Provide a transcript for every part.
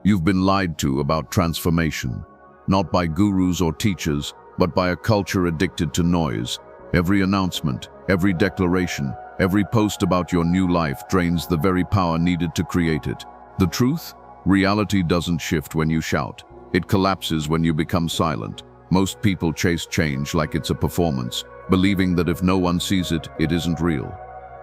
You've been lied to about transformation, not by gurus or teachers, but by a culture addicted to noise. Every announcement, every declaration, every post about your new life drains the very power needed to create it. The truth? Reality doesn't shift when you shout. It collapses when you become silent. Most people chase change like it's a performance, believing that if no one sees it, it isn't real.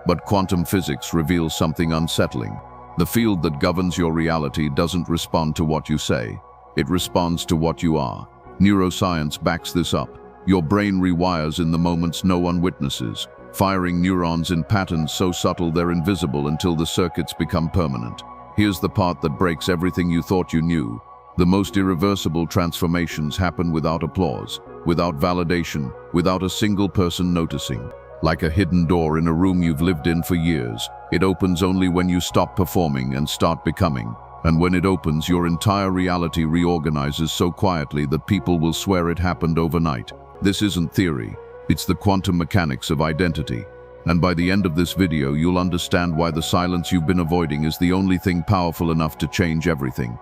But quantum physics reveals something unsettling. The field that governs your reality doesn't respond to what you say. It responds to what you are. Neuroscience backs this up. Your brain rewires in the moments no one witnesses, firing neurons in patterns so subtle they're invisible until the circuits become permanent. Here's the part that breaks everything you thought you knew. The most irreversible transformations happen without applause, without validation, without a single person noticing. Like a hidden door in a room you've lived in for years, it opens only when you stop performing and start becoming. And when it opens, your entire reality reorganizes so quietly that people will swear it happened overnight. This isn't theory, it's the quantum mechanics of identity. And by the end of this video, you'll understand why the silence you've been avoiding is the only thing powerful enough to change everything.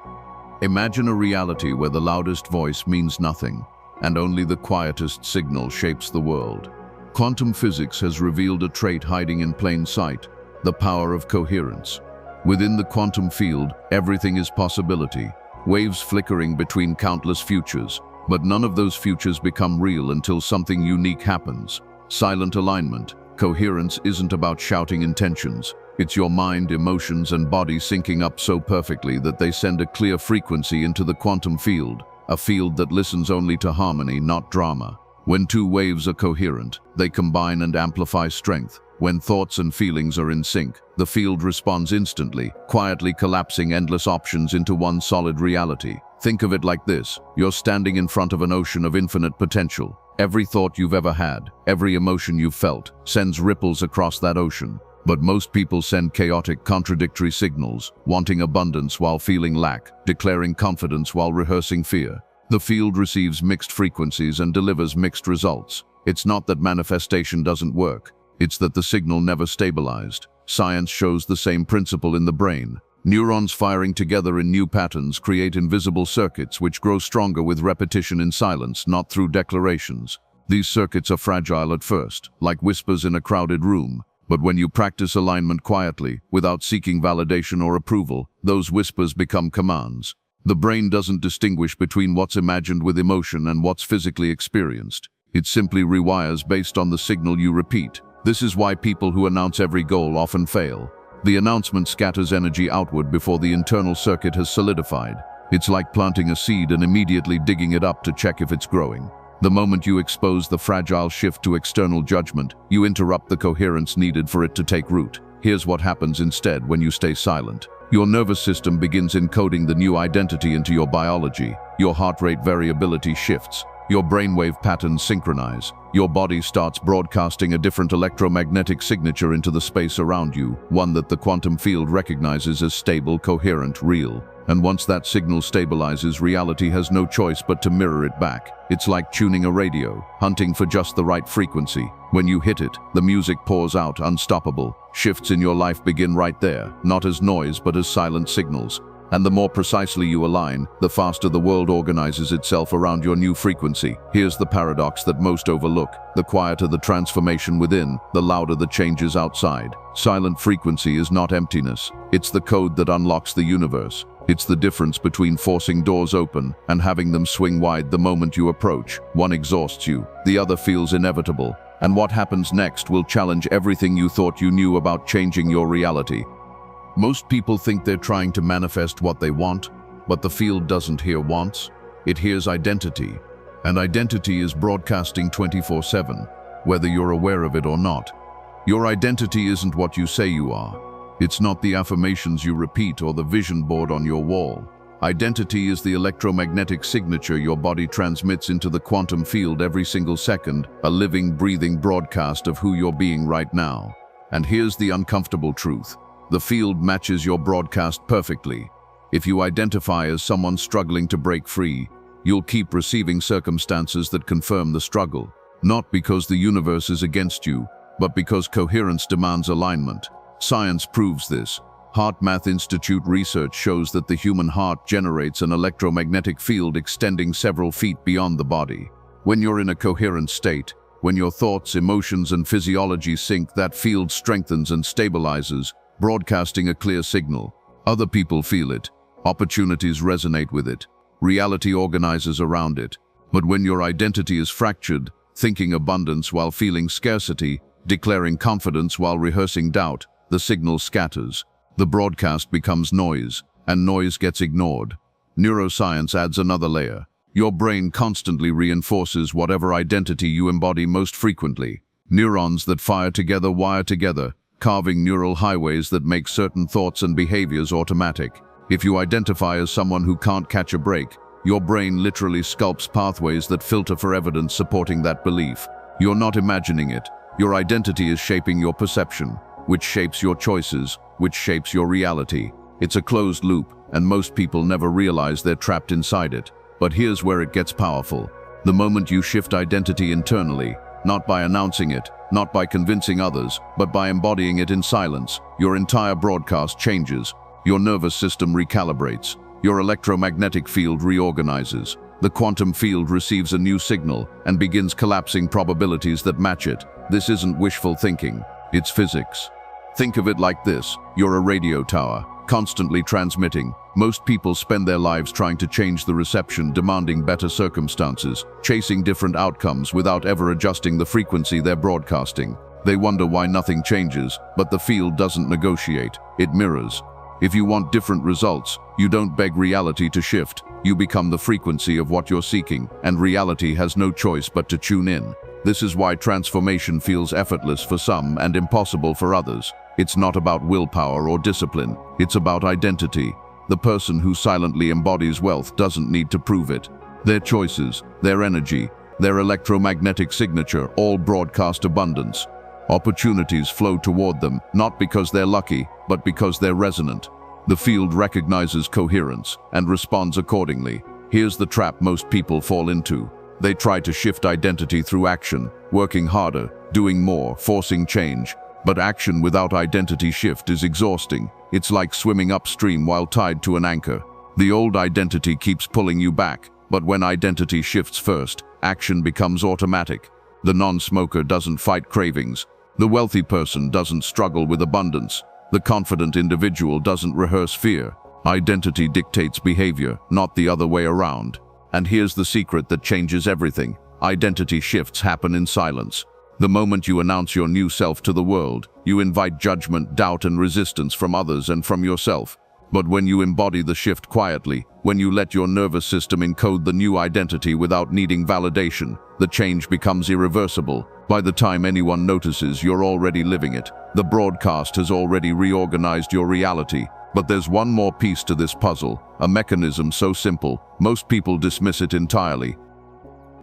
Imagine a reality where the loudest voice means nothing, and only the quietest signal shapes the world. Quantum physics has revealed a trait hiding in plain sight, the power of coherence. Within the quantum field, everything is possibility, waves flickering between countless futures, but none of those futures become real until something unique happens. Silent alignment. Coherence isn't about shouting intentions. It's your mind, emotions, and body syncing up so perfectly that they send a clear frequency into the quantum field, a field that listens only to harmony, not drama. When two waves are coherent, they combine and amplify strength. When thoughts and feelings are in sync, the field responds instantly, quietly collapsing endless options into one solid reality. Think of it like this: you're standing in front of an ocean of infinite potential. Every thought you've ever had, every emotion you've felt, sends ripples across that ocean. But most people send chaotic, contradictory signals, wanting abundance while feeling lack, declaring confidence while rehearsing fear. The field receives mixed frequencies and delivers mixed results. It's not that manifestation doesn't work, it's that the signal never stabilized. Science shows the same principle in the brain. Neurons firing together in new patterns create invisible circuits which grow stronger with repetition in silence, not through declarations. These circuits are fragile at first, like whispers in a crowded room. But when you practice alignment quietly, without seeking validation or approval, those whispers become commands. The brain doesn't distinguish between what's imagined with emotion and what's physically experienced. It simply rewires based on the signal you repeat. This is why people who announce every goal often fail. The announcement scatters energy outward before the internal circuit has solidified. It's like planting a seed and immediately digging it up to check if it's growing. The moment you expose the fragile shift to external judgment, you interrupt the coherence needed for it to take root. Here's what happens instead when you stay silent. Your nervous system begins encoding the new identity into your biology. Your heart rate variability shifts. Your brainwave patterns synchronize. Your body starts broadcasting a different electromagnetic signature into the space around you, one that the quantum field recognizes as stable, coherent, real. And once that signal stabilizes, reality has no choice but to mirror it back. It's like tuning a radio, hunting for just the right frequency. When you hit it, the music pours out, unstoppable. Shifts in your life begin right there, not as noise but as silent signals. And the more precisely you align, the faster the world organizes itself around your new frequency. Here's the paradox that most overlook. The quieter the transformation within, the louder the changes outside. Silent frequency is not emptiness. It's the code that unlocks the universe. It's the difference between forcing doors open and having them swing wide the moment you approach. One exhausts you, the other feels inevitable. And what happens next will challenge everything you thought you knew about changing your reality. Most people think they're trying to manifest what they want, but the field doesn't hear wants, it hears identity. And identity is broadcasting 24/7, whether you're aware of it or not. Your identity isn't what you say you are. It's not the affirmations you repeat or the vision board on your wall. Identity is the electromagnetic signature your body transmits into the quantum field every single second, a living, breathing broadcast of who you're being right now. And here's the uncomfortable truth. The field matches your broadcast perfectly. If you identify as someone struggling to break free, you'll keep receiving circumstances that confirm the struggle. Not because the universe is against you, but because coherence demands alignment. Science proves this. HeartMath Institute research shows that the human heart generates an electromagnetic field extending several feet beyond the body. When you're in a coherent state, when your thoughts, emotions, and physiology sync, that field strengthens and stabilizes, broadcasting a clear signal. Other people feel it. Opportunities resonate with it. Reality organizes around it. But when your identity is fractured, thinking abundance while feeling scarcity, declaring confidence while rehearsing doubt, the signal scatters. The broadcast becomes noise, and noise gets ignored. Neuroscience adds another layer. Your brain constantly reinforces whatever identity you embody most frequently. Neurons that fire together wire together, carving neural highways that make certain thoughts and behaviors automatic. If you identify as someone who can't catch a break, your brain literally sculpts pathways that filter for evidence supporting that belief. You're not imagining it. Your identity is shaping your perception, which shapes your choices, which shapes your reality. It's a closed loop, and most people never realize they're trapped inside it. But here's where it gets powerful. The moment you shift identity internally, not by announcing it, not by convincing others, but by embodying it in silence, your entire broadcast changes. Your nervous system recalibrates. Your electromagnetic field reorganizes. The quantum field receives a new signal and begins collapsing probabilities that match it. This isn't wishful thinking. It's physics. Think of it like this. You're a radio tower, constantly transmitting. Most people spend their lives trying to change the reception, demanding better circumstances, chasing different outcomes without ever adjusting the frequency they're broadcasting. They wonder why nothing changes, but the field doesn't negotiate. It mirrors. If you want different results, you don't beg reality to shift. You become the frequency of what you're seeking, and reality has no choice but to tune in. This is why transformation feels effortless for some and impossible for others. It's not about willpower or discipline. It's about identity. The person who silently embodies wealth doesn't need to prove it. Their choices, their energy, their electromagnetic signature all broadcast abundance. Opportunities flow toward them, not because they're lucky, but because they're resonant. The field recognizes coherence and responds accordingly. Here's the trap most people fall into. They try to shift identity through action, working harder, doing more, forcing change. But action without identity shift is exhausting. It's like swimming upstream while tied to an anchor. The old identity keeps pulling you back, but when identity shifts first, action becomes automatic. The non-smoker doesn't fight cravings. The wealthy person doesn't struggle with abundance. The confident individual doesn't rehearse fear. Identity dictates behavior, not the other way around. And here's the secret that changes everything. Identity shifts happen in silence. The moment you announce your new self to the world, you invite judgment, doubt, and resistance from others and from yourself. But when you embody the shift quietly, when you let your nervous system encode the new identity without needing validation, the change becomes irreversible. By the time anyone notices, you're already living it. The broadcast has already reorganized your reality. But there's one more piece to this puzzle, a mechanism so simple, most people dismiss it entirely.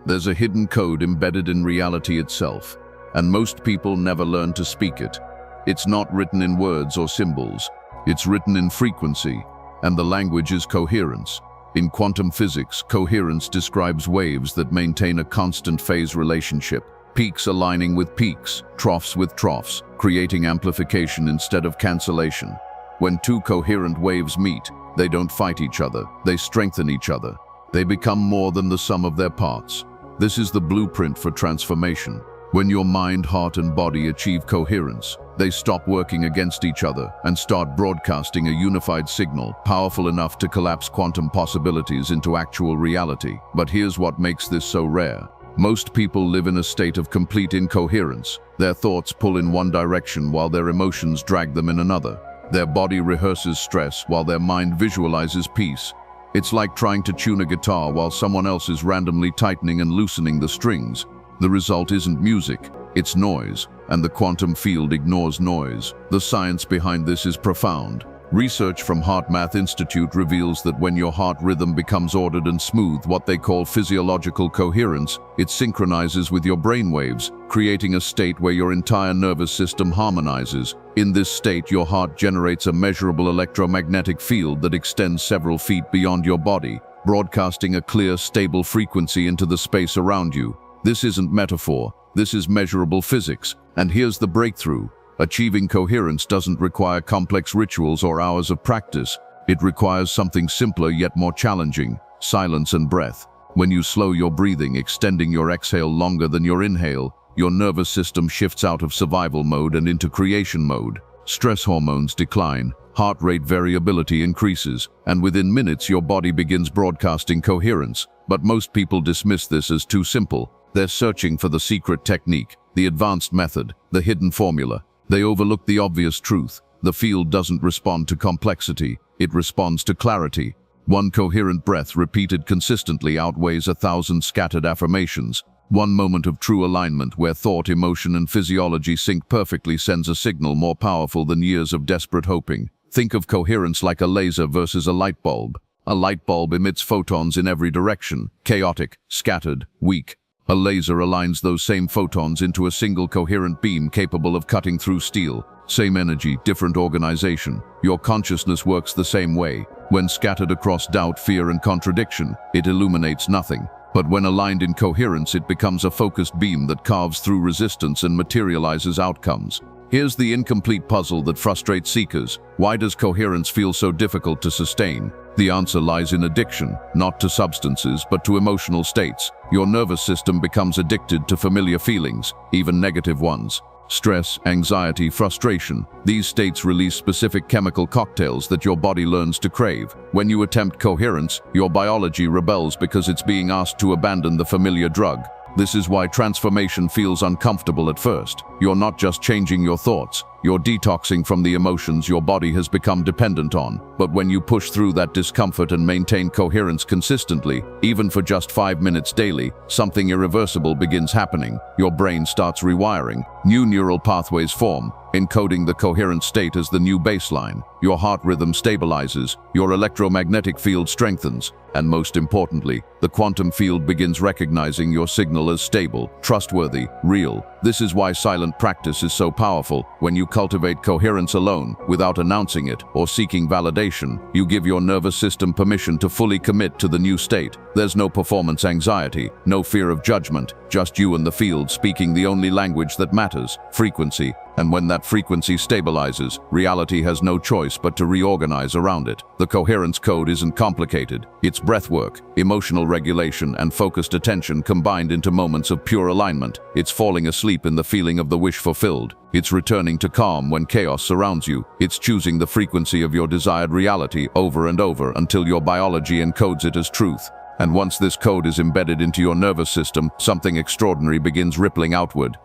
There's a hidden code embedded in reality itself, and most people never learn to speak it. It's not written in words or symbols. It's written in frequency, and the language is coherence. In quantum physics, coherence describes waves that maintain a constant phase relationship, peaks aligning with peaks, troughs with troughs, creating amplification instead of cancellation. When two coherent waves meet, they don't fight each other, they strengthen each other. They become more than the sum of their parts. This is the blueprint for transformation. When your mind, heart, and body achieve coherence, they stop working against each other and start broadcasting a unified signal, powerful enough to collapse quantum possibilities into actual reality. But here's what makes this so rare. Most people live in a state of complete incoherence. Their thoughts pull in one direction while their emotions drag them in another. Their body rehearses stress while their mind visualizes peace. It's like trying to tune a guitar while someone else is randomly tightening and loosening the strings. The result isn't music, it's noise, and the quantum field ignores noise. The science behind this is profound. Research from HeartMath Institute reveals that when your heart rhythm becomes ordered and smooth, what they call physiological coherence, it synchronizes with your brainwaves, creating a state where your entire nervous system harmonizes. In this state, your heart generates a measurable electromagnetic field that extends several feet beyond your body, broadcasting a clear, stable frequency into the space around you. This isn't metaphor, this is measurable physics. And here's the breakthrough. Achieving coherence doesn't require complex rituals or hours of practice. It requires something simpler yet more challenging: silence and breath. When you slow your breathing, extending your exhale longer than your inhale, your nervous system shifts out of survival mode and into creation mode. Stress hormones decline, heart rate variability increases, and within minutes your body begins broadcasting coherence. But most people dismiss this as too simple. They're searching for the secret technique, the advanced method, the hidden formula. They overlook the obvious truth. The field doesn't respond to complexity, it responds to clarity. One coherent breath repeated consistently outweighs 1,000 scattered affirmations. One moment of true alignment where thought, emotion, and physiology sync perfectly sends a signal more powerful than years of desperate hoping. Think of coherence like a laser versus a light bulb. A light bulb emits photons in every direction, chaotic, scattered, weak. A laser aligns those same photons into a single coherent beam capable of cutting through steel. Same energy, different organization. Your consciousness works the same way. When scattered across doubt, fear, and contradiction, it illuminates nothing. But when aligned in coherence, it becomes a focused beam that carves through resistance and materializes outcomes. Here's the incomplete puzzle that frustrates seekers. Why does coherence feel so difficult to sustain? The answer lies in addiction, not to substances, but to emotional states. Your nervous system becomes addicted to familiar feelings, even negative ones. Stress, anxiety, frustration. These states release specific chemical cocktails that your body learns to crave. When you attempt coherence, your biology rebels because it's being asked to abandon the familiar drug. This is why transformation feels uncomfortable at first. You're not just changing your thoughts, you're detoxing from the emotions your body has become dependent on. But when you push through that discomfort and maintain coherence consistently, even for just 5 minutes daily, something irreversible begins happening. Your brain starts rewiring. New neural pathways form, encoding the coherent state as the new baseline. Your heart rhythm stabilizes, your electromagnetic field strengthens, and most importantly, the quantum field begins recognizing your signal as stable, trustworthy, real. This is why silent practice is so powerful. When you cultivate coherence alone, without announcing it or seeking validation, you give your nervous system permission to fully commit to the new state. There's no performance anxiety, no fear of judgment, just you and the field speaking the only language that matters: frequency. And when that frequency stabilizes, reality has no choice but to reorganize around it. The coherence code isn't complicated. It's breathwork, emotional regulation, and focused attention combined into moments of pure alignment. It's falling asleep in the feeling of the wish fulfilled. It's returning to calm when chaos surrounds you. It's choosing the frequency of your desired reality over and over until your biology encodes it as truth. And once this code is embedded into your nervous system, something extraordinary begins rippling outward.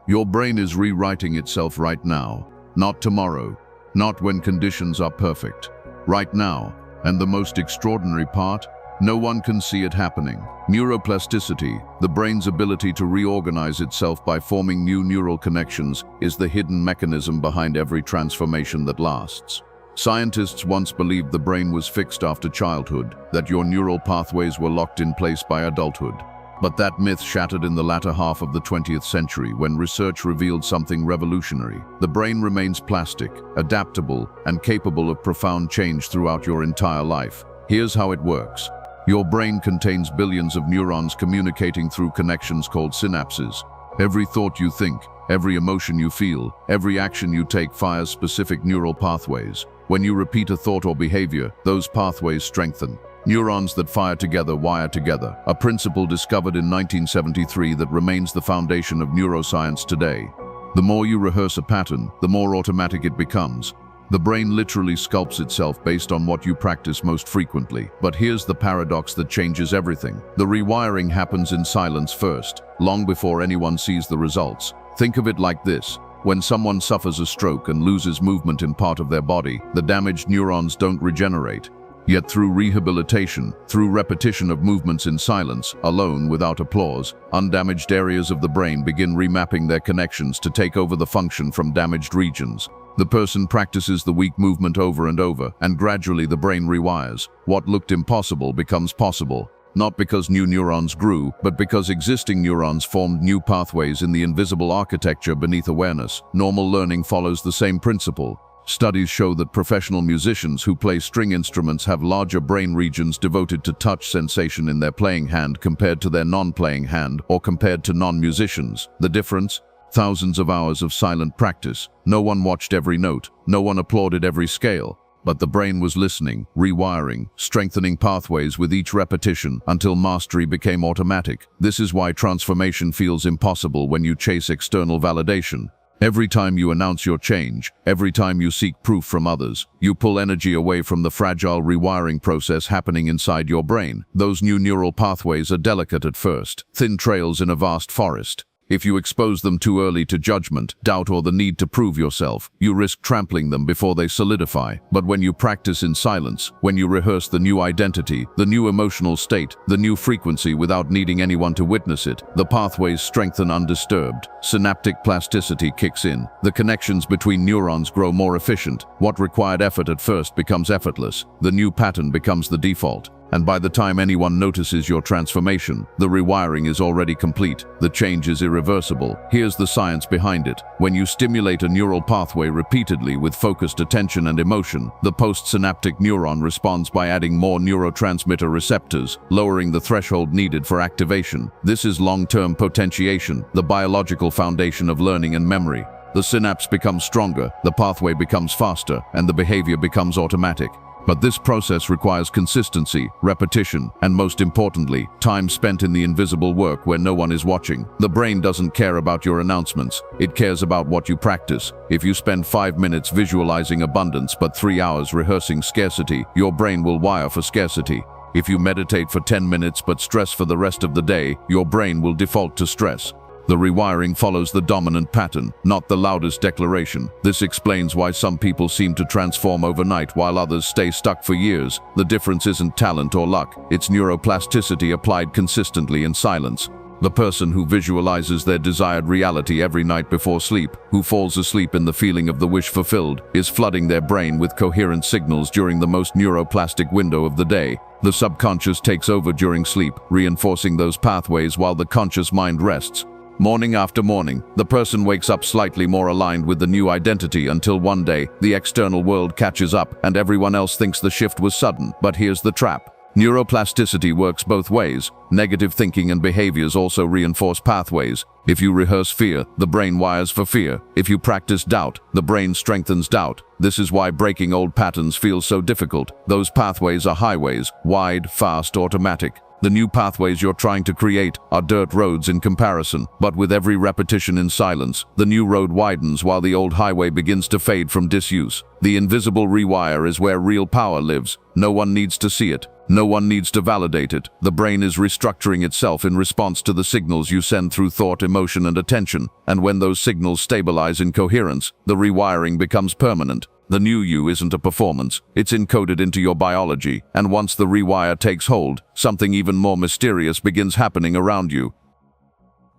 Your brain is rewriting itself right now, not tomorrow, not when conditions are perfect. Right now, and the most extraordinary part, no one can see it happening. Neuroplasticity, the brain's ability to reorganize itself by forming new neural connections, is the hidden mechanism behind every transformation that lasts. Scientists once believed the brain was fixed after childhood, that your neural pathways were locked in place by adulthood. But that myth shattered in the latter half of the 20th century when research revealed something revolutionary. The brain remains plastic, adaptable, and capable of profound change throughout your entire life. Here's how it works. Your brain contains billions of neurons communicating through connections called synapses. Every thought you think, every emotion you feel, every action you take fires specific neural pathways. When you repeat a thought or behavior, those pathways strengthen. Neurons that fire together wire together, a principle discovered in 1973 that remains the foundation of neuroscience today. The more you rehearse a pattern, the more automatic it becomes. The brain literally sculpts itself based on what you practice most frequently. But here's the paradox that changes everything. The rewiring happens in silence first, long before anyone sees the results. Think of it like this. When someone suffers a stroke and loses movement in part of their body, the damaged neurons don't regenerate. Yet through rehabilitation, through repetition of movements in silence, alone, without applause, undamaged areas of the brain begin remapping their connections to take over the function from damaged regions. The person practices the weak movement over and over, and gradually the brain rewires. What looked impossible becomes possible, not because new neurons grew, but because existing neurons formed new pathways in the invisible architecture beneath awareness. Normal learning follows the same principle. Studies show that professional musicians who play string instruments have larger brain regions devoted to touch sensation in their playing hand compared to their non-playing hand or compared to non-musicians. The difference? Thousands of hours of silent practice. No one watched every note. No one applauded every scale. But the brain was listening, rewiring, strengthening pathways with each repetition until mastery became automatic. This is why transformation feels impossible when you chase external validation. Every time you announce your change, every time you seek proof from others, you pull energy away from the fragile rewiring process happening inside your brain. Those new neural pathways are delicate at first, thin trails in a vast forest. If you expose them too early to judgment, doubt, or the need to prove yourself, you risk trampling them before they solidify. But when you practice in silence, when you rehearse the new identity, the new emotional state, the new frequency without needing anyone to witness it, the pathways strengthen undisturbed. Synaptic plasticity kicks in. The connections between neurons grow more efficient. What required effort at first becomes effortless. The new pattern becomes the default. And by the time anyone notices your transformation, the rewiring is already complete. The change is irreversible. Here's the science behind it. When you stimulate a neural pathway repeatedly with focused attention and emotion, the postsynaptic neuron responds by adding more neurotransmitter receptors, lowering the threshold needed for activation. This is long-term potentiation, the biological foundation of learning and memory. The synapse becomes stronger, the pathway becomes faster, and the behavior becomes automatic. But this process requires consistency, repetition, and most importantly, time spent in the invisible work where no one is watching. The brain doesn't care about your announcements. It cares about what you practice. If you spend 5 minutes visualizing abundance but 3 hours rehearsing scarcity, your brain will wire for scarcity. If you meditate for 10 minutes but stress for the rest of the day, your brain will default to stress. The rewiring follows the dominant pattern, not the loudest declaration. This explains why some people seem to transform overnight while others stay stuck for years. The difference isn't talent or luck, it's neuroplasticity applied consistently in silence. The person who visualizes their desired reality every night before sleep, who falls asleep in the feeling of the wish fulfilled, is flooding their brain with coherent signals during the most neuroplastic window of the day. The subconscious takes over during sleep, reinforcing those pathways while the conscious mind rests. Morning after morning, the person wakes up slightly more aligned with the new identity until one day, the external world catches up and everyone else thinks the shift was sudden. But here's the trap. Neuroplasticity works both ways. Negative thinking and behaviors also reinforce pathways. If you rehearse fear, the brain wires for fear. If you practice doubt, the brain strengthens doubt. This is why breaking old patterns feels so difficult. Those pathways are highways, wide, fast, automatic. The new pathways you're trying to create are dirt roads in comparison, but with every repetition in silence, the new road widens while the old highway begins to fade from disuse. The invisible rewire is where real power lives. No one needs to see it. No one needs to validate it. The brain is restructuring itself in response to the signals you send through thought, emotion, and attention. And when those signals stabilize in coherence, the rewiring becomes permanent. The new you isn't a performance, it's encoded into your biology, and once the rewire takes hold, something even more mysterious begins happening around you.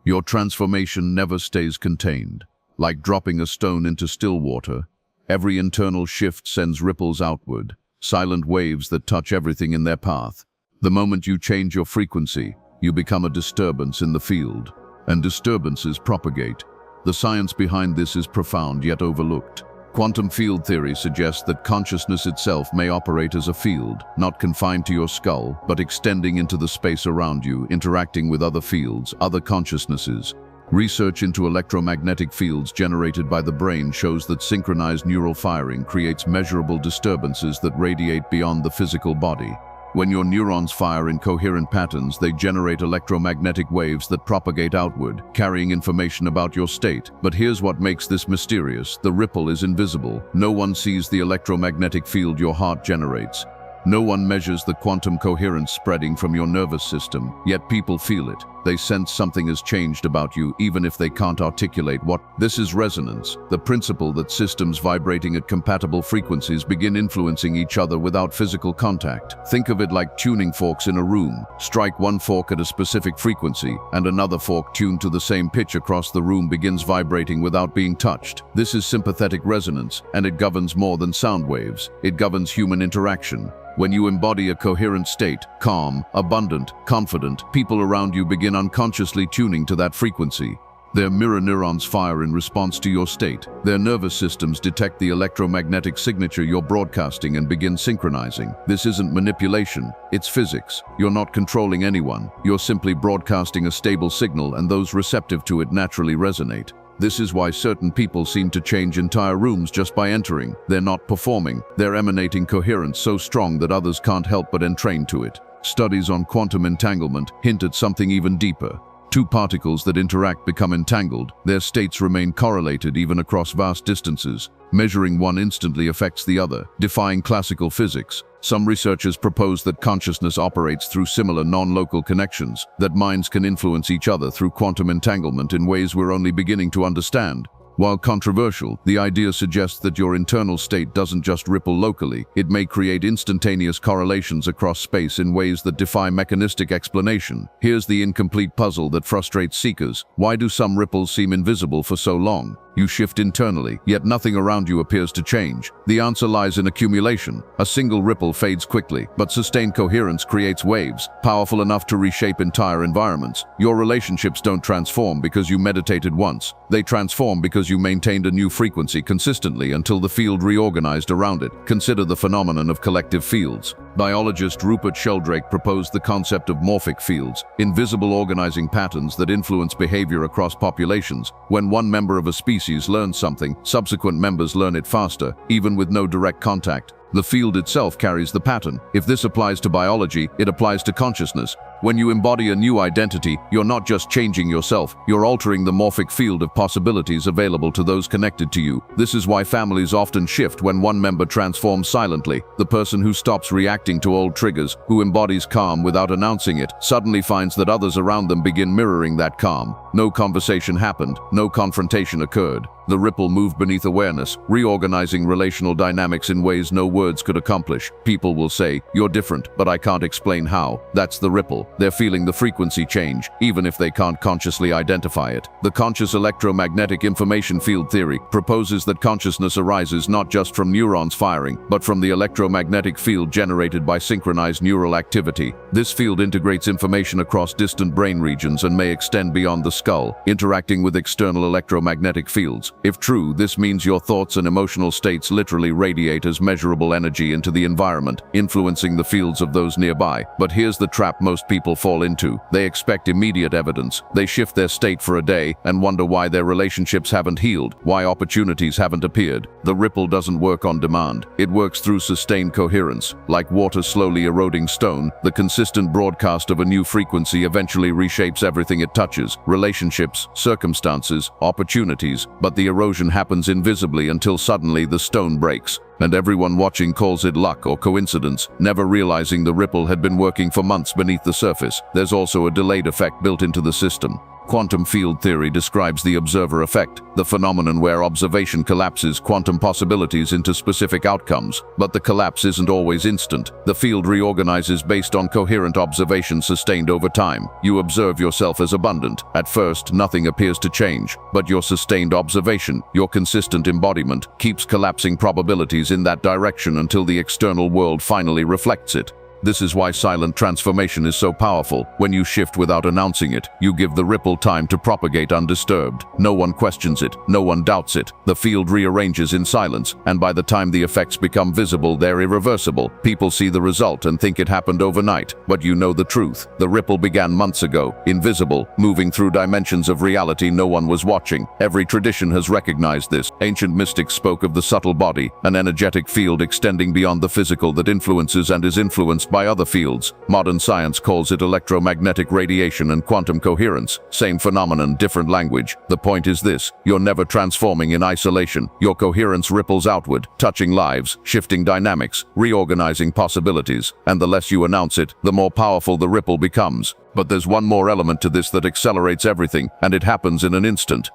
Your transformation never stays contained. Like dropping a stone into still water, every internal shift sends ripples outward, silent waves that touch everything in their path. The moment you change your frequency, you become a disturbance in the field, and disturbances propagate. The science behind this is profound yet overlooked. Quantum field theory suggests that consciousness itself may operate as a field, not confined to your skull, but extending into the space around you, interacting with other fields, other consciousnesses. Research into electromagnetic fields generated by the brain shows that synchronized neural firing creates measurable disturbances that radiate beyond the physical body. When your neurons fire in coherent patterns, they generate electromagnetic waves that propagate outward, carrying information about your state. But here's what makes this mysterious. The ripple is invisible. No one sees the electromagnetic field your heart generates. No one measures the quantum coherence spreading from your nervous system, yet people feel it. They sense something has changed about you, even if they can't articulate what. This is resonance, the principle that systems vibrating at compatible frequencies begin influencing each other without physical contact. Think of it like tuning forks in a room. Strike one fork at a specific frequency, and another fork tuned to the same pitch across the room begins vibrating without being touched. This is sympathetic resonance, and it governs more than sound waves. It governs human interaction. When you embody a coherent state, calm, abundant, confident, people around you begin unconsciously tuning to that frequency. Their mirror neurons fire in response to your state. Their nervous systems detect the electromagnetic signature you're broadcasting and begin synchronizing. This isn't manipulation, it's physics. You're not controlling anyone. You're simply broadcasting a stable signal, and those receptive to it naturally resonate. This is why certain people seem to change entire rooms just by entering. They're not performing. They're emanating coherence so strong that others can't help but entrain to it. Studies on quantum entanglement hint at something even deeper. Two particles that interact become entangled. Their states remain correlated even across vast distances. Measuring one instantly affects the other, defying classical physics. Some researchers propose that consciousness operates through similar non-local connections, that minds can influence each other through quantum entanglement in ways we're only beginning to understand. While controversial, the idea suggests that your internal state doesn't just ripple locally, it may create instantaneous correlations across space in ways that defy mechanistic explanation. Here's the incomplete puzzle that frustrates seekers. Why do some ripples seem invisible for so long? You shift internally, yet nothing around you appears to change. The answer lies in accumulation. A single ripple fades quickly, but sustained coherence creates waves, powerful enough to reshape entire environments. Your relationships don't transform because you meditated once. They transform because you maintained a new frequency consistently until the field reorganized around it. Consider the phenomenon of collective fields. Biologist Rupert Sheldrake proposed the concept of morphic fields, invisible organizing patterns that influence behavior across populations. When one member of a species learns something, subsequent members learn it faster, even with no direct contact. The field itself carries the pattern. If this applies to biology, it applies to consciousness. When you embody a new identity, you're not just changing yourself, you're altering the morphic field of possibilities available to those connected to you. This is why families often shift when one member transforms silently. The person who stops reacting to old triggers, who embodies calm without announcing it, suddenly finds that others around them begin mirroring that calm. No conversation happened, no confrontation occurred. The ripple moved beneath awareness, reorganizing relational dynamics in ways no words could accomplish. People will say, "You're different, but I can't explain how." That's the ripple. They're feeling the frequency change, even if they can't consciously identify it. The conscious electromagnetic information field theory proposes that consciousness arises not just from neurons firing, but from the electromagnetic field generated by synchronized neural activity. This field integrates information across distant brain regions and may extend beyond the skull, interacting with external electromagnetic fields. If true, this means your thoughts and emotional states literally radiate as measurable energy into the environment, influencing the fields of those nearby. But here's the trap most people fall into. They expect immediate evidence. They shift their state for a day and wonder why their relationships haven't healed, why opportunities haven't appeared. The ripple doesn't work on demand. It works through sustained coherence. Like water slowly eroding stone, the consistent broadcast of a new frequency eventually reshapes everything it touches: relationships, circumstances, opportunities. But the erosion happens invisibly until suddenly the stone breaks. And everyone watching calls it luck or coincidence, never realizing the ripple had been working for months beneath the surface. There's also a delayed effect built into the system. Quantum field theory describes the observer effect, the phenomenon where observation collapses quantum possibilities into specific outcomes. But the collapse isn't always instant. The field reorganizes based on coherent observation sustained over time. You observe yourself as abundant. At first, nothing appears to change, but your sustained observation, your consistent embodiment, keeps collapsing probabilities in that direction until the external world finally reflects it. This is why silent transformation is so powerful. When you shift without announcing it, you give the ripple time to propagate undisturbed. No one questions it, no one doubts it. The field rearranges in silence, and by the time the effects become visible, they're irreversible. People see the result and think it happened overnight, but you know the truth. The ripple began months ago, invisible, moving through dimensions of reality no one was watching. Every tradition has recognized this. Ancient mystics spoke of the subtle body, an energetic field extending beyond the physical that influences and is influenced by other fields. Modern science calls it electromagnetic radiation and quantum coherence. Same phenomenon, different language. The point is this: you're never transforming in isolation. Your coherence ripples outward, touching lives, shifting dynamics, reorganizing possibilities. And the less you announce it, the more powerful the ripple becomes. But there's one more element to this that accelerates everything, and it happens in an instant.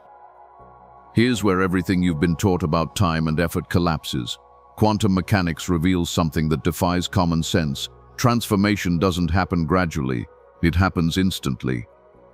Here's where everything you've been taught about time and effort collapses. Quantum mechanics reveals something that defies common sense. Transformation doesn't happen gradually, it happens instantly.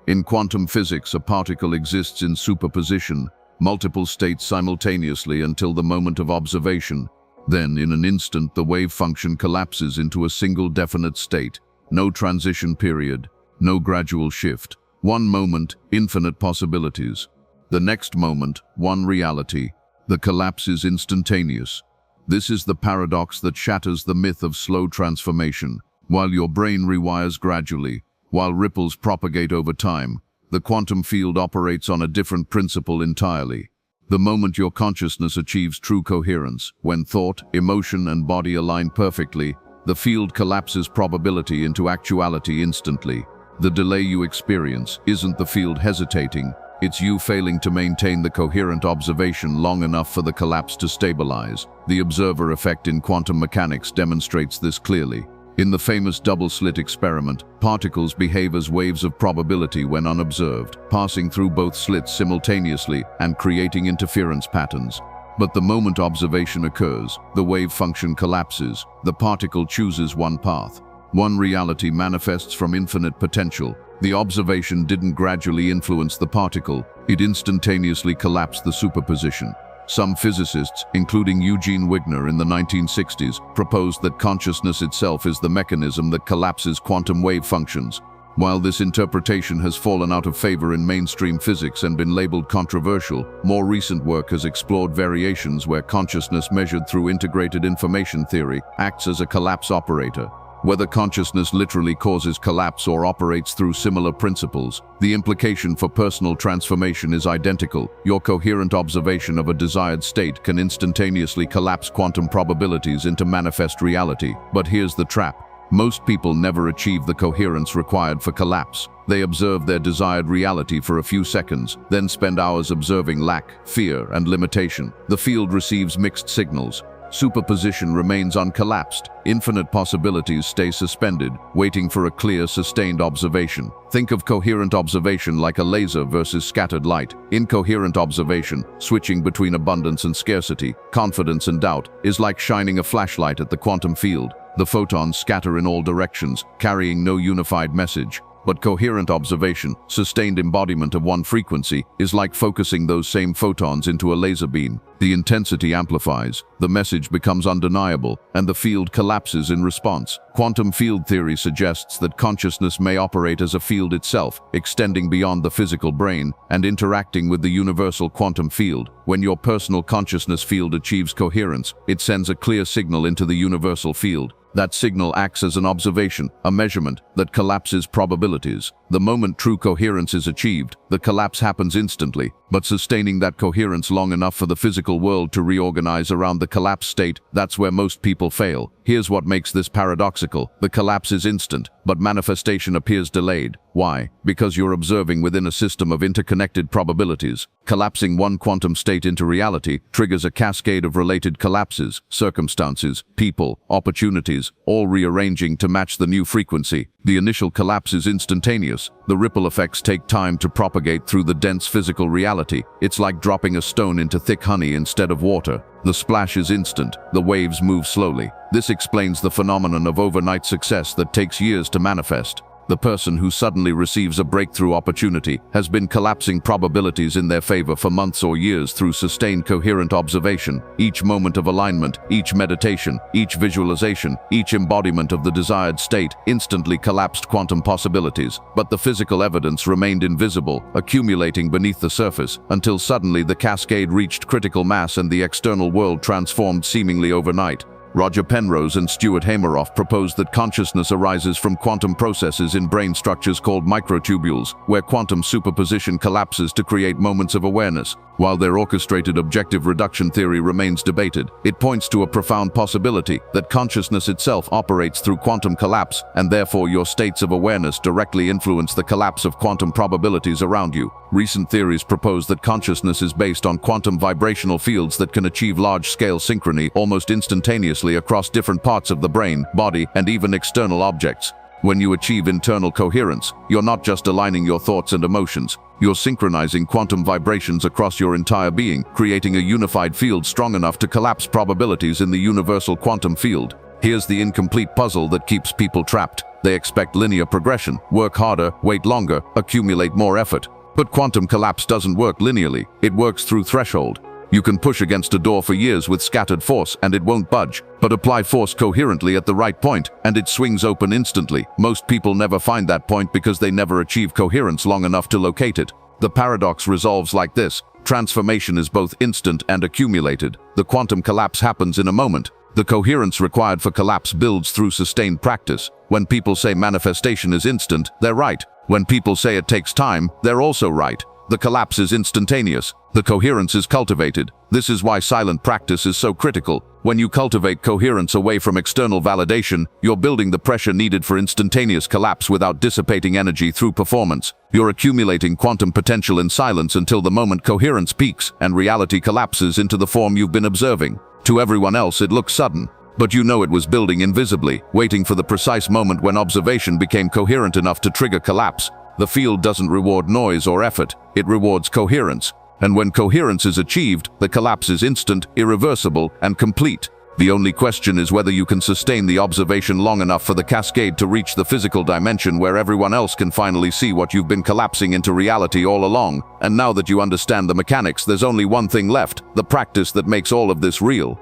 In quantum physics, a particle exists in superposition, multiple states simultaneously until the moment of observation. Then, in an instant, the wave function collapses into a single definite state. No transition period, no gradual shift. One moment, infinite possibilities. The next moment, one reality. The collapse is instantaneous. This is the paradox that shatters the myth of slow transformation. While your brain rewires gradually, while ripples propagate over time, The quantum field operates on a different principle entirely. The moment your consciousness achieves true coherence, when thought, emotion, and body align perfectly, the field collapses probability into actuality instantly. The delay you experience isn't the field hesitating, it's you failing to maintain the coherent observation long enough for the collapse to stabilize. The observer effect in quantum mechanics demonstrates this clearly. In the famous double-slit experiment, particles behave as waves of probability when unobserved, passing through both slits simultaneously and creating interference patterns. But the moment observation occurs, the wave function collapses. The particle chooses one path. One reality manifests from infinite potential. The observation didn't gradually influence the particle, it instantaneously collapsed the superposition. Some physicists, including Eugene Wigner in the 1960s, proposed that consciousness itself is the mechanism that collapses quantum wave functions. While this interpretation has fallen out of favor in mainstream physics and been labeled controversial, more recent work has explored variations where consciousness measured through integrated information theory acts as a collapse operator. Whether consciousness literally causes collapse or operates through similar principles, the implication for personal transformation is identical. Your coherent observation of a desired state can instantaneously collapse quantum probabilities into manifest reality. But here's the trap. Most people never achieve the coherence required for collapse. They observe their desired reality for a few seconds, then spend hours observing lack, fear, and limitation. The field receives mixed signals. Superposition remains uncollapsed. Infinite possibilities stay suspended, waiting for a clear, sustained observation. Think of coherent observation like a laser versus scattered light. Incoherent observation, switching between abundance and scarcity, confidence and doubt, is like shining a flashlight at the quantum field. The photons scatter in all directions, carrying no unified message. But coherent observation, sustained embodiment of one frequency, is like focusing those same photons into a laser beam. The intensity amplifies, the message becomes undeniable, and the field collapses in response. Quantum field theory suggests that consciousness may operate as a field itself, extending beyond the physical brain and interacting with the universal quantum field. When your personal consciousness field achieves coherence, it sends a clear signal into the universal field. That signal acts as an observation, a measurement, that collapses probabilities. The moment true coherence is achieved, the collapse happens instantly, but sustaining that coherence long enough for the physical world to reorganize around the collapse state, that's where most people fail. Here's what makes this paradoxical. The collapse is instant, but manifestation appears delayed. Why? Because you're observing within a system of interconnected probabilities. Collapsing one quantum state into reality triggers a cascade of related collapses, circumstances, people, opportunities, all rearranging to match the new frequency. The initial collapse is instantaneous. The ripple effects take time to propagate through the dense physical reality. It's like dropping a stone into thick honey instead of water. The splash is instant. The waves move slowly. This explains the phenomenon of overnight success that takes years to manifest. The person who suddenly receives a breakthrough opportunity has been collapsing probabilities in their favor for months or years through sustained coherent observation. Each moment of alignment, each meditation, each visualization, each embodiment of the desired state instantly collapsed quantum possibilities. But the physical evidence remained invisible, accumulating beneath the surface, until suddenly the cascade reached critical mass and the external world transformed seemingly overnight. Roger Penrose and Stuart Hameroff proposed that consciousness arises from quantum processes in brain structures called microtubules, where quantum superposition collapses to create moments of awareness. While their orchestrated objective reduction theory remains debated, it points to a profound possibility that consciousness itself operates through quantum collapse, and therefore your states of awareness directly influence the collapse of quantum probabilities around you. Recent theories propose that consciousness is based on quantum vibrational fields that can achieve large-scale synchrony almost instantaneously across different parts of the brain, body, and even external objects. When you achieve internal coherence, you're not just aligning your thoughts and emotions, you're synchronizing quantum vibrations across your entire being, creating a unified field strong enough to collapse probabilities in the universal quantum field. Here's the incomplete puzzle that keeps people trapped. They expect linear progression, work harder, wait longer, accumulate more effort. But quantum collapse doesn't work linearly, it works through threshold. You can push against a door for years with scattered force and it won't budge, but apply force coherently at the right point and it swings open instantly. Most people never find that point because they never achieve coherence long enough to locate it. The paradox resolves like this. Transformation is both instant and accumulated. The quantum collapse happens in a moment. The coherence required for collapse builds through sustained practice. When people say manifestation is instant, they're right. When people say it takes time, they're also right. The collapse is instantaneous. The coherence is cultivated. This is why silent practice is so critical. When you cultivate coherence away from external validation, you're building the pressure needed for instantaneous collapse without dissipating energy through performance. You're accumulating quantum potential in silence until the moment coherence peaks and reality collapses into the form you've been observing. To everyone else, it looks sudden, but you know it was building invisibly, waiting for the precise moment when observation became coherent enough to trigger collapse. The field doesn't reward noise or effort, it rewards coherence. And when coherence is achieved, the collapse is instant, irreversible, and complete. The only question is whether you can sustain the observation long enough for the cascade to reach the physical dimension where everyone else can finally see what you've been collapsing into reality all along. And now that you understand the mechanics, there's only one thing left, the practice that makes all of this real.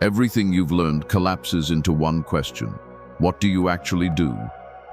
Everything you've learned collapses into one question. What do you actually do?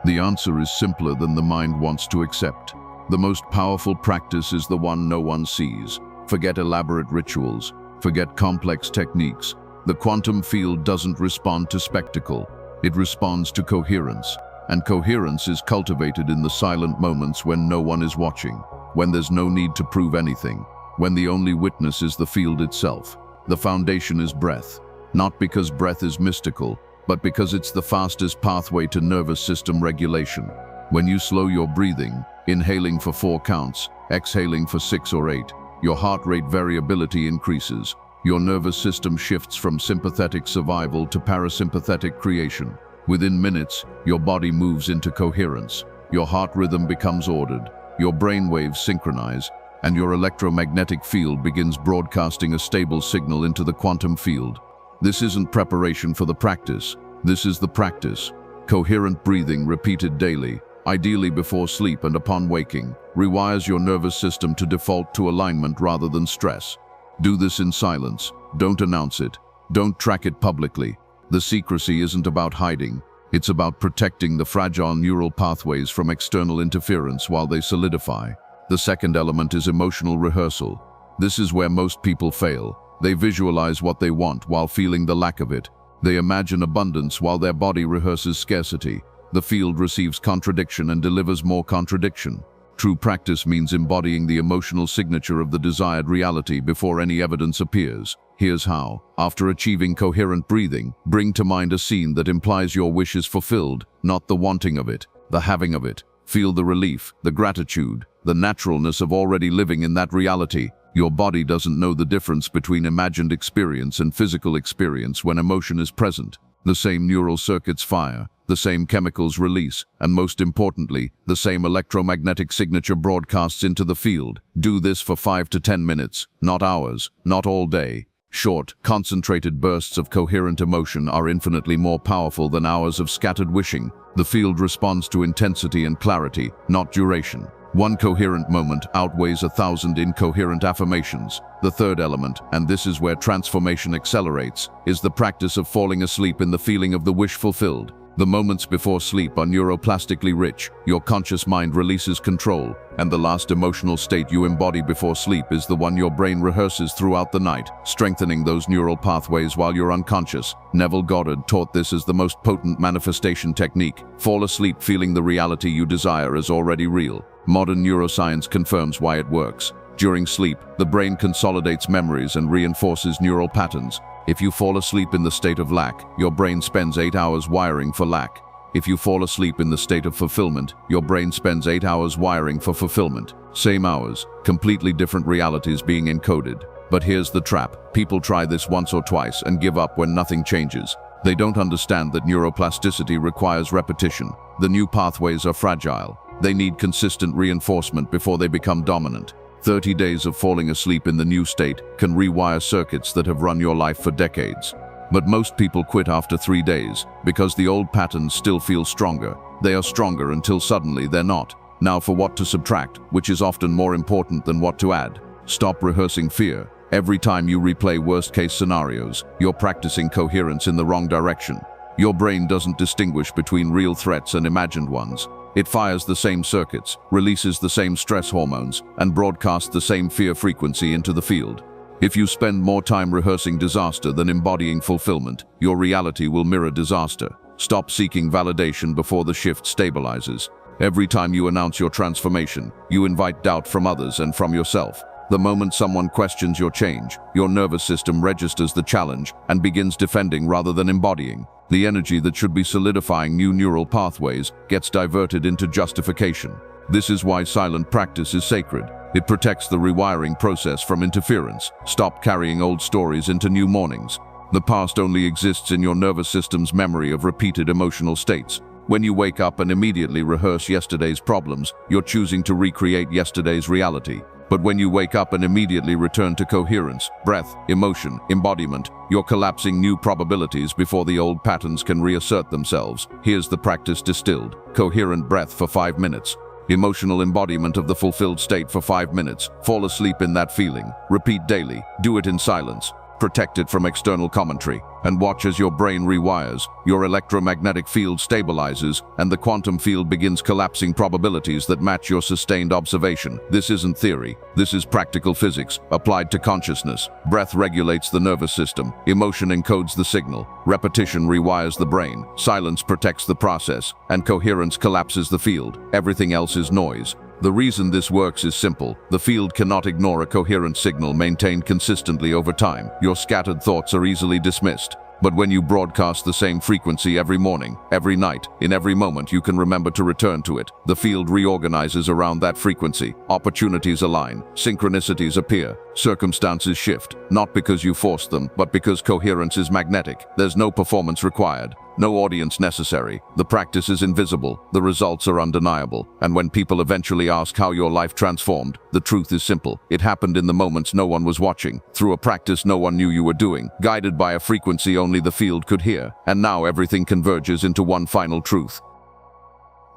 The answer is simpler than the mind wants to accept. The most powerful practice is the one no one sees. Forget elaborate rituals. Forget complex techniques. The quantum field doesn't respond to spectacle. It responds to coherence. And coherence is cultivated in the silent moments when no one is watching, when there's no need to prove anything, when the only witness is the field itself. The foundation is breath, not because breath is mystical, but because it's the fastest pathway to nervous system regulation. When you slow your breathing, inhaling for 4 counts, exhaling for 6 or 8, your heart rate variability increases. Your nervous system shifts from sympathetic survival to parasympathetic creation. Within minutes, your body moves into coherence. Your heart rhythm becomes ordered, your brain waves synchronize, and your electromagnetic field begins broadcasting a stable signal into the quantum field. This isn't preparation for the practice. This is the practice. Coherent breathing repeated daily, ideally before sleep and upon waking, rewires your nervous system to default to alignment rather than stress. Do this in silence. Don't announce it. Don't track it publicly. The secrecy isn't about hiding. It's about protecting the fragile neural pathways from external interference while they solidify. The second element is emotional rehearsal. This is where most people fail. They visualize what they want while feeling the lack of it. They imagine abundance while their body rehearses scarcity. The field receives contradiction and delivers more contradiction. True practice means embodying the emotional signature of the desired reality before any evidence appears. Here's how. After achieving coherent breathing, bring to mind a scene that implies your wish is fulfilled, not the wanting of it, the having of it. Feel the relief, the gratitude, the naturalness of already living in that reality. Your body doesn't know the difference between imagined experience and physical experience when emotion is present. The same neural circuits fire, the same chemicals release, and most importantly, the same electromagnetic signature broadcasts into the field. Do this for 5 to 10 minutes, not hours, not all day. Short, concentrated bursts of coherent emotion are infinitely more powerful than hours of scattered wishing. The field responds to intensity and clarity, not duration. One coherent moment outweighs 1,000 incoherent affirmations. The third element, and this is where transformation accelerates, is the practice of falling asleep in the feeling of the wish fulfilled. The moments before sleep are neuroplastically rich. Your conscious mind releases control, and the last emotional state you embody before sleep is the one your brain rehearses throughout the night, strengthening those neural pathways while you're unconscious. Neville Goddard taught this as the most potent manifestation technique. Fall asleep feeling the reality you desire as already real. Modern neuroscience confirms why it works. During sleep, the brain consolidates memories and reinforces neural patterns. If you fall asleep in the state of lack, your brain spends 8 hours wiring for lack. If you fall asleep in the state of fulfillment, your brain spends 8 hours wiring for fulfillment. Same hours, completely different realities being encoded. But here's the trap. People try this once or twice and give up when nothing changes. They don't understand that neuroplasticity requires repetition. The new pathways are fragile. They need consistent reinforcement before they become dominant. 30 days of falling asleep in the new state can rewire circuits that have run your life for decades. But most people quit after 3 days because the old patterns still feel stronger. They are stronger until suddenly they're not. Now for what to subtract, which is often more important than what to add. Stop rehearsing fear. Every time you replay worst-case scenarios, you're practicing coherence in the wrong direction. Your brain doesn't distinguish between real threats and imagined ones. It fires the same circuits, releases the same stress hormones, and broadcasts the same fear frequency into the field. If you spend more time rehearsing disaster than embodying fulfillment, your reality will mirror disaster. Stop seeking validation before the shift stabilizes. Every time you announce your transformation, you invite doubt from others and from yourself. The moment someone questions your change, your nervous system registers the challenge and begins defending rather than embodying. The energy that should be solidifying new neural pathways gets diverted into justification. This is why silent practice is sacred. It protects the rewiring process from interference. Stop carrying old stories into new mornings. The past only exists in your nervous system's memory of repeated emotional states. When you wake up and immediately rehearse yesterday's problems, you're choosing to recreate yesterday's reality. But when you wake up and immediately return to coherence, breath, emotion, embodiment, you're collapsing new probabilities before the old patterns can reassert themselves. Here's the practice distilled. Coherent breath for 5 minutes. Emotional embodiment of the fulfilled state for 5 minutes. Fall asleep in that feeling. Repeat daily. Do it in silence. Protect it from external commentary, and watch as your brain rewires, your electromagnetic field stabilizes, and the quantum field begins collapsing probabilities that match your sustained observation. This isn't theory. This is practical physics, applied to consciousness. Breath regulates the nervous system. Emotion encodes the signal. Repetition rewires the brain. Silence protects the process, and coherence collapses the field. Everything else is noise. The reason this works is simple. The field cannot ignore a coherent signal maintained consistently over time. Your scattered thoughts are easily dismissed. But when you broadcast the same frequency every morning, every night, in every moment, you can remember to return to it. The field reorganizes around that frequency. Opportunities align. Synchronicities appear. Circumstances shift. Not because you forced them, but because coherence is magnetic. There's no performance required. No audience necessary. The practice is invisible. The results are undeniable. And when people eventually ask how your life transformed, the truth is simple. It happened in the moments no one was watching, through a practice no one knew you were doing, guided by a frequency only the field could hear. And now everything converges into one final truth.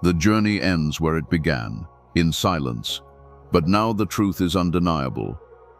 The journey ends where it began, in silence. But now the truth is undeniable.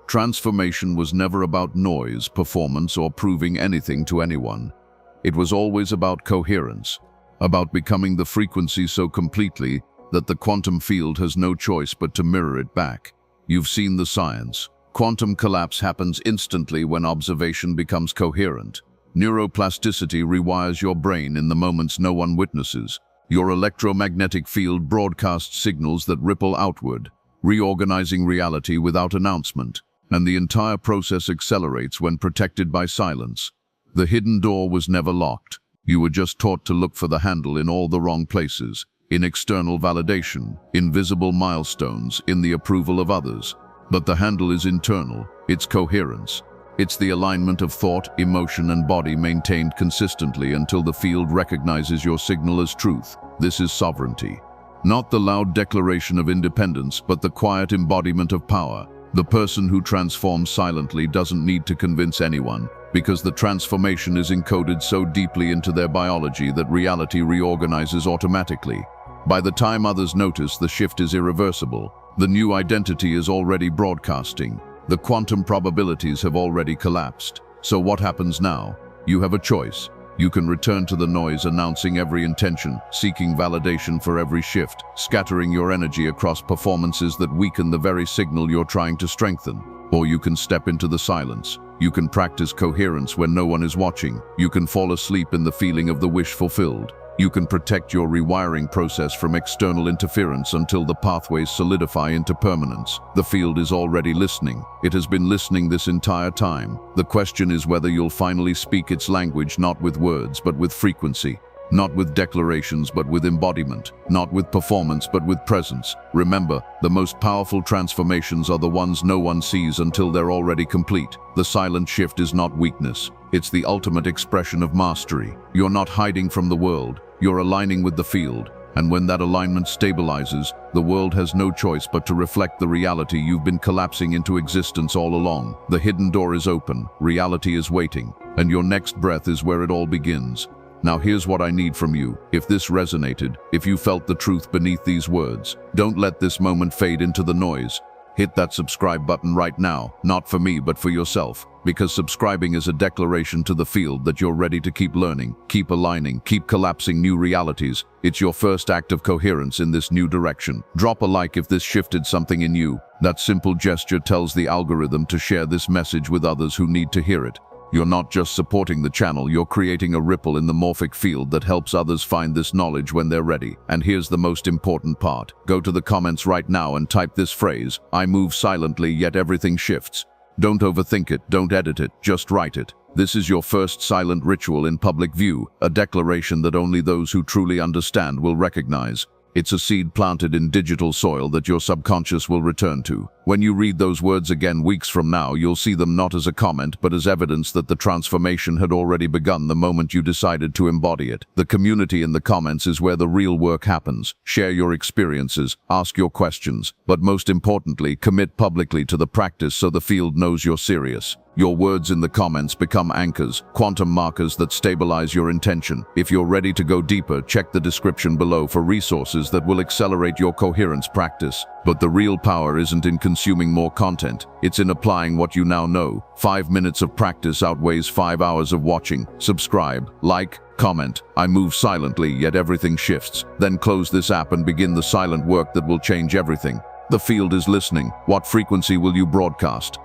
Transformation was never about noise, performance, or proving anything to anyone. It was always about coherence, about becoming the frequency so completely that the quantum field has no choice but to mirror it back. You've seen the science. Quantum collapse happens instantly when observation becomes coherent. Neuroplasticity rewires your brain in the moments no one witnesses. Your electromagnetic field broadcasts signals that ripple outward, reorganizing reality without announcement. And the entire process accelerates when protected by silence. The hidden door was never locked. You were just taught to look for the handle in all the wrong places, in external validation, in visible milestones, in the approval of others. But the handle is internal. It's coherence. It's the alignment of thought, emotion, and body maintained consistently until the field recognizes your signal as truth. This is sovereignty. Not the loud declaration of independence, but the quiet embodiment of power. The person who transforms silently doesn't need to convince anyone, because the transformation is encoded so deeply into their biology that reality reorganizes automatically. By the time others notice, the shift is irreversible. The new identity is already broadcasting. The quantum probabilities have already collapsed. So what happens now? You have a choice. You can return to the noise, announcing every intention, seeking validation for every shift, scattering your energy across performances that weaken the very signal you're trying to strengthen. Or you can step into the silence. You can practice coherence when no one is watching. You can fall asleep in the feeling of the wish fulfilled. You can protect your rewiring process from external interference until the pathways solidify into permanence. The field is already listening. It has been listening this entire time. The question is whether you'll finally speak its language, not with words, but with frequency. Not with declarations, but with embodiment. Not with performance, but with presence. Remember, the most powerful transformations are the ones no one sees until they're already complete. The silent shift is not weakness. It's the ultimate expression of mastery. You're not hiding from the world. You're aligning with the field. And when that alignment stabilizes, the world has no choice but to reflect the reality you've been collapsing into existence all along. The hidden door is open. Reality is waiting. And your next breath is where it all begins. Now here's what I need from you. If this resonated, if you felt the truth beneath these words, don't let this moment fade into the noise. Hit that subscribe button right now, not for me, but for yourself. Because subscribing is a declaration to the field that you're ready to keep learning, keep aligning, keep collapsing new realities. It's your first act of coherence in this new direction. Drop a like if this shifted something in you. That simple gesture tells the algorithm to share this message with others who need to hear it. You're not just supporting the channel, you're creating a ripple in the morphic field that helps others find this knowledge when they're ready. And here's the most important part. Go to the comments right now and type this phrase, "I move silently, yet everything shifts." Don't overthink it, don't edit it, just write it. This is your first silent ritual in public view, a declaration that only those who truly understand will recognize. It's a seed planted in digital soil that your subconscious will return to. When you read those words again weeks from now, you'll see them not as a comment, but as evidence that the transformation had already begun the moment you decided to embody it. The community in the comments is where the real work happens. Share your experiences, ask your questions, but most importantly, commit publicly to the practice so the field knows you're serious. Your words in the comments become anchors, quantum markers that stabilize your intention. If you're ready to go deeper, check the description below for resources that will accelerate your coherence practice. But the real power isn't in consuming more content, it's in applying what you now know. 5 minutes of practice outweighs 5 hours of watching. Subscribe, like, comment. I move silently, yet everything shifts. Then close this app and begin the silent work that will change everything. The field is listening. What frequency will you broadcast?